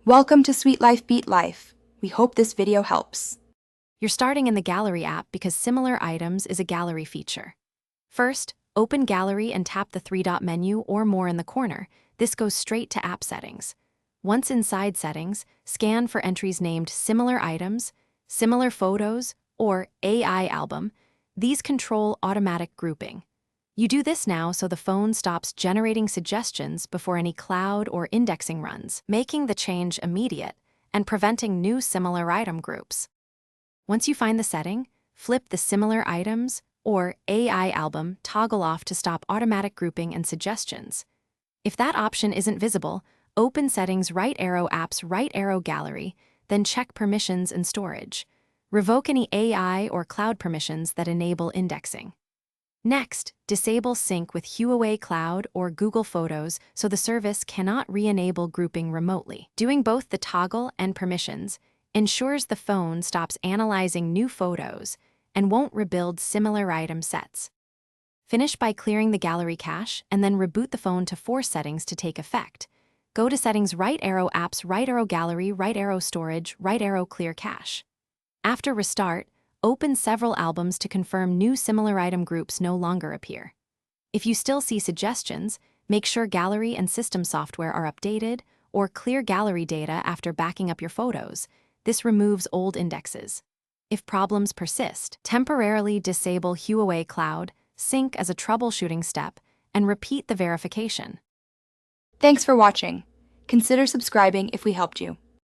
Welcome to Sweet Life Beat Life. We hope this video helps. You're starting in the Gallery app because Similar Items is a gallery feature. First, open Gallery and tap the three-dot menu or more in the corner. This goes straight to App Settings. Once inside Settings, scan for entries named Similar Items, Similar Photos, or AI Album. These control automatic grouping. You do this now so the phone stops generating suggestions before any cloud or indexing runs, making the change immediate and preventing new similar item groups. Once you find the setting, flip the Similar Items or AI Album toggle off to stop automatic grouping and suggestions. If that option isn't visible, open Settings right arrow Apps right arrow Gallery, then check Permissions and Storage. Revoke any AI or cloud permissions that enable indexing. Next, disable sync with Huawei Cloud or Google Photos so the service cannot re-enable grouping remotely. Doing both the toggle and permissions ensures the phone stops analyzing new photos and won't rebuild similar item sets. Finish by clearing the gallery cache and then reboot the phone to force settings to take effect. Go to Settings right arrow Apps right arrow Gallery right arrow Storage right arrow Clear Cache. After restart, open several albums to confirm new similar item groups no longer appear. If you still see suggestions, make sure gallery and system software are updated or clear gallery data after backing up your photos. This removes old indexes. If problems persist, temporarily disable Huawei Cloud, sync as a troubleshooting step, and repeat the verification. Thanks for watching. Consider subscribing if we helped you.